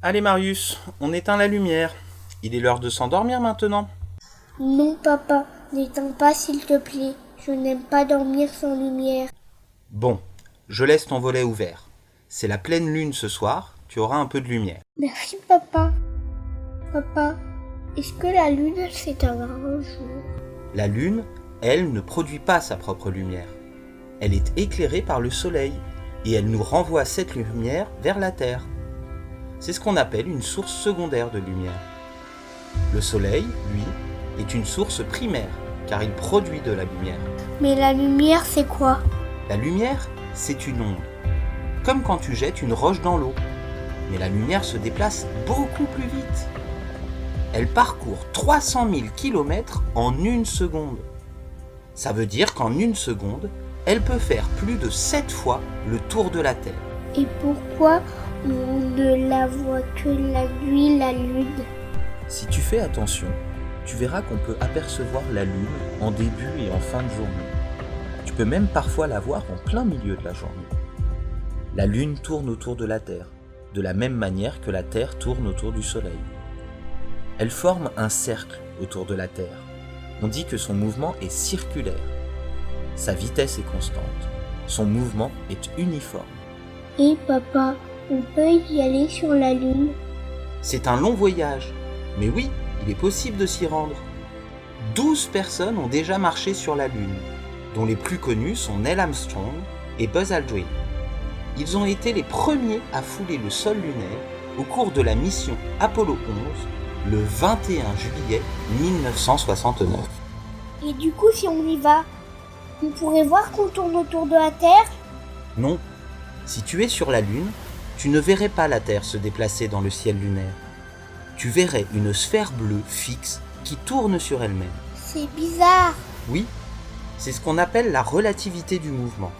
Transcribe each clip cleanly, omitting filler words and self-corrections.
Allez Marius, on éteint la lumière. Il est l'heure de s'endormir maintenant. Non, papa, n'éteins pas s'il te plaît. Je n'aime pas dormir sans lumière. Bon, je laisse ton volet ouvert. C'est la pleine lune ce soir, tu auras un peu de lumière. Merci, papa. Papa, est-ce que la lune s'éteindra un jour? La lune, elle, ne produit pas sa propre lumière. Elle est éclairée par le soleil et elle nous renvoie cette lumière vers la Terre. C'est ce qu'on appelle une source secondaire de lumière. Le soleil, lui, est une source primaire car il produit de la lumière. Mais la lumière, c'est quoi? La lumière, c'est une onde. Comme quand tu jettes une roche dans l'eau. Mais la lumière se déplace beaucoup plus vite. Elle parcourt 300 000 km en une seconde. Ça veut dire qu'en une seconde, elle peut faire plus de 7 fois le tour de la Terre. Et pourquoi on ne la voit que la nuit, la lune? Si tu fais attention, tu verras qu'on peut apercevoir la lune en début et en fin de journée. Tu peux même parfois la voir en plein milieu de la journée. La lune tourne autour de la Terre, de la même manière que la Terre tourne autour du Soleil. Elle forme un cercle autour de la Terre. On dit que son mouvement est circulaire. Sa vitesse est constante. Son mouvement est uniforme. Et papa, on peut y aller sur la lune? C'est un long voyage, mais oui, il est possible de s'y rendre. 12 personnes ont déjà marché sur la Lune, dont les plus connus sont Neil Armstrong et Buzz Aldrin. Ils ont été les premiers à fouler le sol lunaire au cours de la mission Apollo 11, le 21 juillet 1969. Et du coup, si on y va, on pourrait voir qu'on tourne autour de la Terre? Non, si tu es sur la Lune, tu ne verrais pas la Terre se déplacer dans le ciel lunaire. Tu verrais une sphère bleue fixe qui tourne sur elle-même. C'est bizarre. Oui, c'est ce qu'on appelle la relativité du mouvement.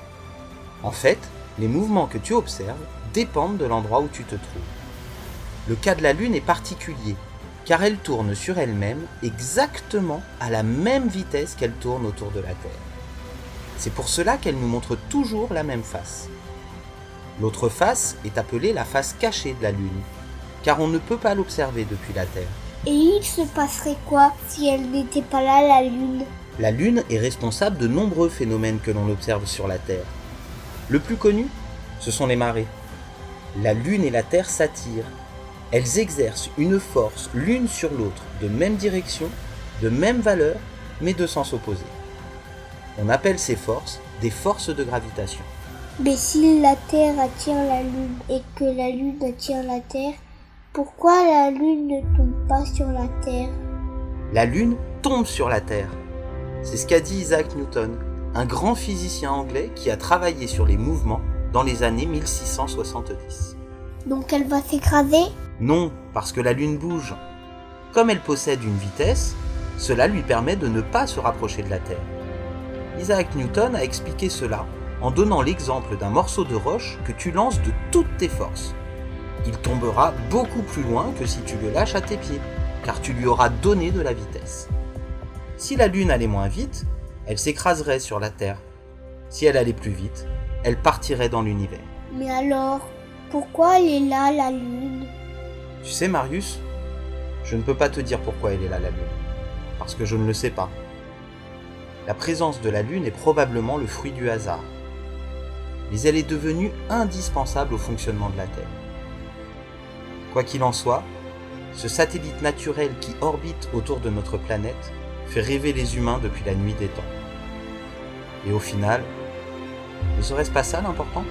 En fait, les mouvements que tu observes dépendent de l'endroit où tu te trouves. Le cas de la Lune est particulier, car elle tourne sur elle-même exactement à la même vitesse qu'elle tourne autour de la Terre. C'est pour cela qu'elle nous montre toujours la même face. L'autre face est appelée la face cachée de la Lune, car on ne peut pas l'observer depuis la Terre. Et il se passerait quoi si elle n'était pas là, la Lune? La Lune est responsable de nombreux phénomènes que l'on observe sur la Terre. Le plus connu, ce sont les marées. La Lune et la Terre s'attirent. Elles exercent une force l'une sur l'autre, de même direction, de même valeur, mais de sens opposés. On appelle ces forces des forces de gravitation. Mais si la Terre attire la Lune et que la Lune attire la Terre, pourquoi la Lune ne tombe pas sur la Terre? La Lune tombe sur la Terre. C'est ce qu'a dit Isaac Newton, un grand physicien anglais qui a travaillé sur les mouvements dans les années 1670. Donc elle va s'écraser? Non, parce que la Lune bouge. Comme elle possède une vitesse, cela lui permet de ne pas se rapprocher de la Terre. Isaac Newton a expliqué cela en donnant l'exemple d'un morceau de roche que tu lances de toutes tes forces. Il tombera beaucoup plus loin que si tu le lâches à tes pieds, car tu lui auras donné de la vitesse. Si la Lune allait moins vite, elle s'écraserait sur la Terre. Si elle allait plus vite, elle partirait dans l'univers. Mais alors, pourquoi elle est là, la Lune? Tu sais, Marius, je ne peux pas te dire pourquoi elle est là, la Lune, parce que je ne le sais pas. La présence de la Lune est probablement le fruit du hasard. Mais elle est devenue indispensable au fonctionnement de la Terre. Quoi qu'il en soit, ce satellite naturel qui orbite autour de notre planète fait rêver les humains depuis la nuit des temps. Et au final, ne serait-ce pas ça l'important ?